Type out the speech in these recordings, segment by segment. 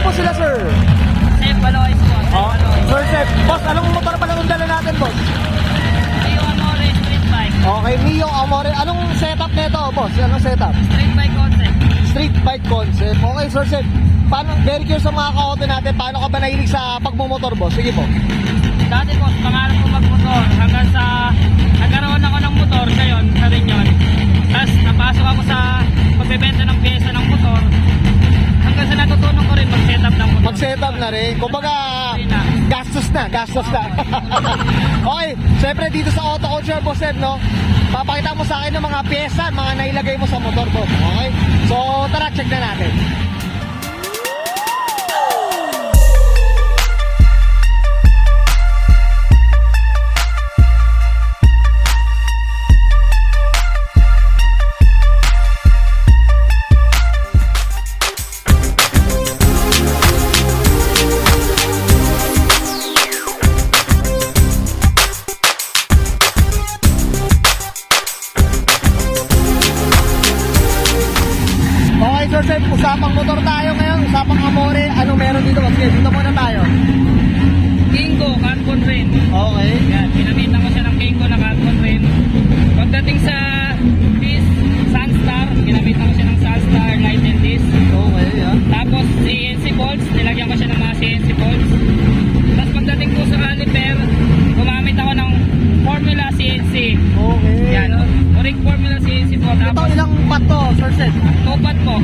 po sila, sir? Sep Aloys po. Oh, Sir Sep. Boss, anong motor pala ang dala natin, boss? Mio Amore Street Bike. Okay, Mio Amore. Anong setup nito, boss? Anong setup? Street Bike concept. Street bike concept. Okay, Sir Sep. Paano, very curious sa mga ka-auto natin, paano ka ba nahilig sa pagmumotor, boss? Sige po. Dati po, pangarap ko magmotor. Hanggang sa nagkaroon ako ng motor, ngayon, sa rin yun. Tapos napasok ako sa pagbebenta ng pyesa ng motor. Hanggang sa natutunan ko rin mag-setup ng motor. Mag-setup na rin. Kumbaga, gastos na. Okay, syempre dito sa Auto Culture, boss Ed, no? Papakita mo sa akin ng mga pyesa, mga nailagay mo sa motor, boss. Okay? So, tara, check na natin. Okay, Sir Seth, usapang motor tayo ngayon, usapang Amore. Ano meron dito? Sige, dito muna tayo. Kingo, carbon rim. Okay. Yan, ginamitan ko siya ng Kingo na carbon rim. Pagdating sa disc, Sunstar, ginamitan ko siya ng Sunstar light and disc. Okay, yan. Tapos CNC bolts, nilagyan ko siya ng mga CNC bolts. Tapos pagdating po sa caliper, gumamit ako ng Formula CNC. Okay. Yan, Oric Formula CNC po. Ito, Tapos ilang pat to, Sir Seth? tupat po.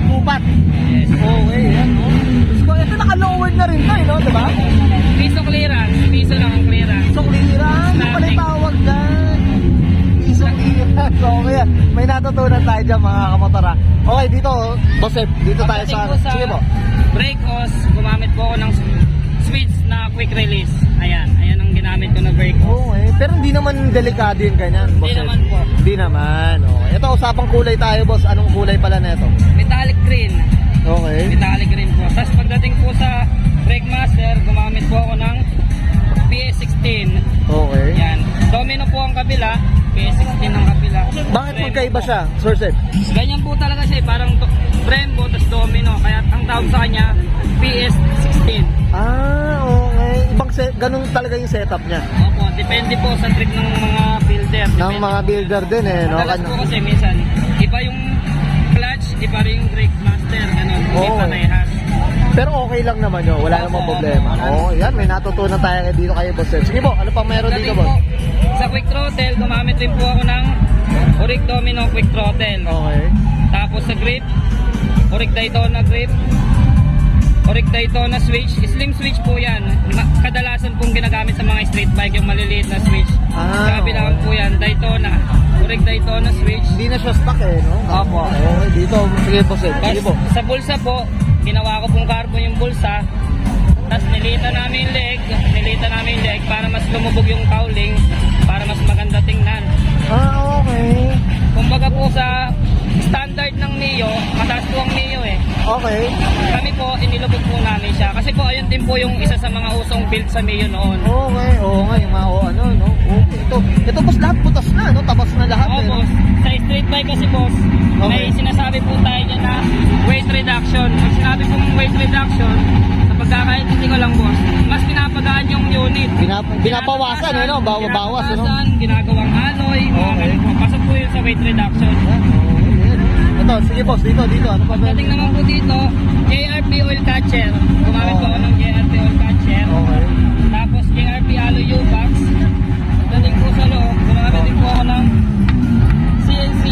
Tupat. Yes. Okay, yan, no? Ito naka-lowered na rin to, no? Diba? Piso clearance, piso lang ang clearance. So, clearance. Ano pala yung tawag dyan? Piso clearance. Okay, yan. May natutunan tayo dyan, mga kamotora. Okay, dito, Boss Ed, dito tayo Pagdating sa... po sa Sige po. brake hose, gumamit po ako ng switch na quick release. Ayan ang ginamit ko na brake hose. Okay, pero hindi naman delikado yun ganyan, Boss Hindi Ed. naman po. Hindi naman, okay. Ito, usapang kulay tayo, boss. Anong kulay pala neto? Metallic green. Okay. Metallic green po. Tapos pagdating po sa brake master, gumamit po ako ng PS16. Okay. Yan. Domino po ang kabila, PS16 ang kabila. Bakit Brembo magkaiba po. siya, Sir Seth? Ganyan po talaga siya, parang Brembo tas Domino. Kaya ang tawag sa kanya, PS16. Ah, okay. Ganun talaga yung setup niya. Opo, depende po sa trip ng mga builder. Ng Depende mga po. builder din eh, no? Madalas po kasi minsan, iba yung clutch, iba rin yung brake master, ganun. Hindi Oo. parehas. Pero okay lang naman yun, wala Opo, namang problema. opo. Oo, yan, may natutunan tayo dito kayo, Boss Seth. Sige po, ano pang meron dito, Pagdating boss? po, sa quick throttle, gumamit rin po ako ng Oric Domino quick throttle. Okay. Tapos sa grip, Oric Daytona grip, Oric Daytona switch, slim switch po yan. Kadalasan pong ginagamit sa mga street bike yung maliliit na switch. Ah, Sa kabilang po yan, Daytona, Oric Daytona switch. Hindi na siya stuck eh, no? Opo. Okay, dito, sige, Boss Seth. Sige po. Sa bulsa po, ginawa ko pong carbon yung bulsa. Tapos nilitan namin yung leg para mas lumubog yung cowling, para mas maganda tingnan. Ah, okay. Kumbaga po sa standard ng Mio, mataas po ang Mio eh. Okay. Kami po, inilubog po namin siya. Kasi po, ayun din po yung isa sa mga usong build sa Mio noon. Okay, oo nga, yung mga ano, no? Okay, ito boss, lahat butas na, no? Tabas na lahat, Oo, eh, no? boss. Sa street bike kasi, boss, may Okay. sinasabi po tayo dyan na weight reduction. Pag sinabi pong weight reduction, sa pagkakaintindi ko lang, boss, mas pinapagaan yung unit. Binabawasan, eh, no? Bawas, no? Binabawasan, ginagawang alloy, mga Okay. ganun po. Pasok po yun sa weight reduction. Ito, sige boss, dito, ano pa ba? Pagdating naman po dito, JRP oil catcher. Gumamit po ako ng JRP oil catcher. Okay. Tapos JRP alloy U-box. Pagdating po sa loob, gumamit din po ako ng CNC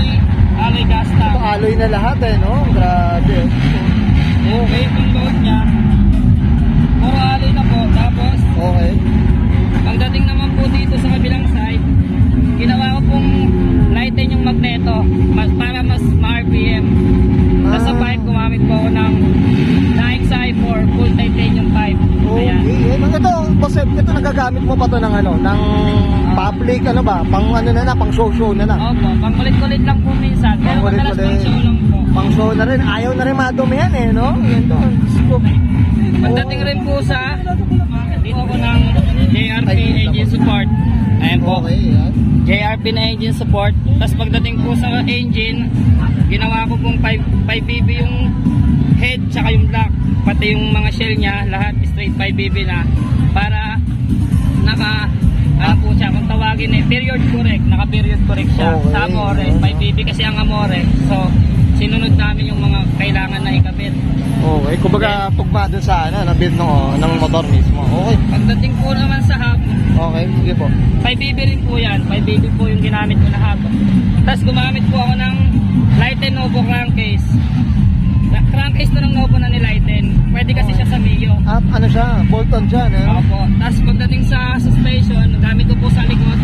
alloy gas tank. Ito, alloy na lahat, eh, no? Grabe. Okay, yung load niya. Puro alloy na po. Tapos, Okay. pagdating naman po dito sa kabilang side, ginawa ko pong lighten yung magneto para mas ma-RPM. Tapos sa pipe, gumamit po ako ng XI4 full titanium pipe. Ayan. Okay. Ito, boss, ito nagagamit mo pa to ng ano, ng public, ano ba? Pang ano na, pang show na na. Opo, pangkulit-kulit lang po minsan. Pero madalas Pangkulit-kulit. pang show lang po. Pang show na rin. Ayaw na rin madumihan, eh, no? Yan to. Pagdating rin po sa dito ko ng JRP engine support. Ayan po. Okay, yan. JRP na engine support. Tapos pagdating po sa engine, ginawa ko pong 5BB yung head tsaka yung block. pati yung mga shell niya, lahat straight 5BB na para po siya, kung tawagin period correct, naka-period correct siya. Okay. Sa Amore, 5BB kasi ang Amore. So, sinunod namin yung mga kailangan na ikabit. Okay, kumbaga tugma dun sa build ng motor mismo. Okay. Pagdating po naman sa hub, Okay, sige po. 5BB rin po yan. 5BB po yung ginamit ko na hub. Tapos gumamit po ako ng Lighten Novo crankcase. Crankcase to ng Novo na nilighten. Pwede kasi siya sa Mio. Ano siya? Bolt-on siya, no? Opo. Tapos pagdating sa suspension, gamit ko po sa likod,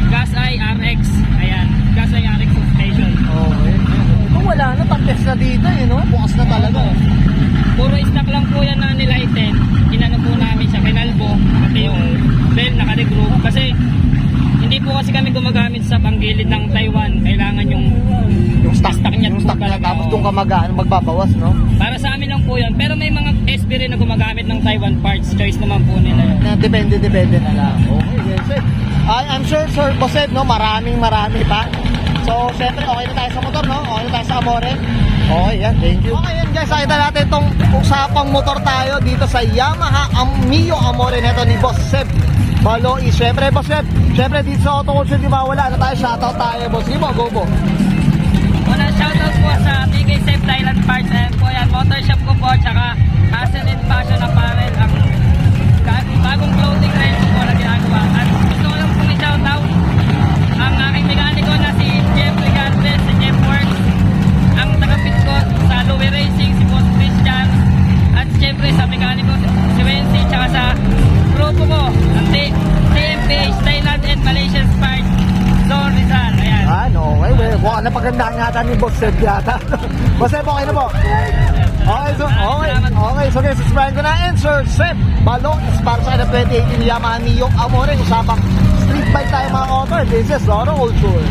Gas-i RX. Ayan, Gas-i RX suspension. Okay. Kung wala na, pag-test na dito, no? Bukas na talaga. Puro stock lang po yan na nilighten. Inano po namin siya, kinalbo. Pati yung bell naka-regroove. Kasi hindi po kasi kami gumagamit sa panggilid ng Taiwan. Kailangan yung stock niya. Yung stock na tapos doon ka magbabawas, no? Para sa amin lang po yan. Pero may mga SB rin na gumagamit ng Taiwan parts. Choice naman po nila yun. Na depende na lang. Okay, yes, sir. I'm sure, Sir Boseb, no? Marami pa. So, siyempre, okay na tayo sa motor, no? Okay na tayo sa Amore. Okay, yan. Thank you. Okay, yan guys. Nakita natin itong usapang motor tayo dito sa Yamaha Mio Amore neto ni Boss Seb Baloi. Siyempre, Boss Seb, siyempre dito sa Auto Culture, di ba wala na tayo, shoutout tayo, boss. Sige po, go po. Una shoutout po sa BK Safe Thailand Parts. Ayan po yan, motor shop ko po. Tsaka Hassel and Fashion Apparel. Ang bagong clothing range po na ginagawa. At gusto ko lang pong i-shoutout ang aking mekaniko na si Jeff Ligante, si Jeff Works. Ang tagapit ko sa Louie Racing, si Boss Christian. At siyempre sa mekaniko si Wency. Tsaka sa grupo ko, ang TMPH Thailand and Malaysian Parts. Zone Rizal. Ayan. Okay, well, napagandaan nga ni Boss Seb yata. Boss Seb, okay na po? Okay, so guys, subscribe ko na. And Sir Seb Baloi is para sa 2018 Yamaha Mio Amore. Usapang street bike tayo mga author. This is Auto Culture.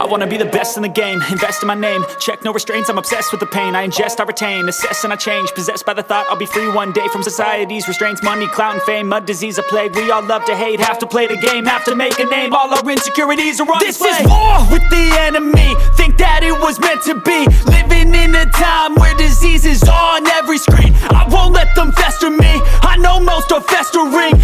I wanna be the best in the game, invest in my name. Check no restraints, I'm obsessed with the pain. I ingest, I retain, assess and I change. Possessed by the thought I'll be free one day from society's restraints. Money, clout and fame, a disease, a plague. We all love to hate, have to play the game, have to make a name. All our insecurities are on display. This is war with the enemy, think that it was meant to be. Living in a time where disease is on every screen. I won't let them fester me, I know most are festering.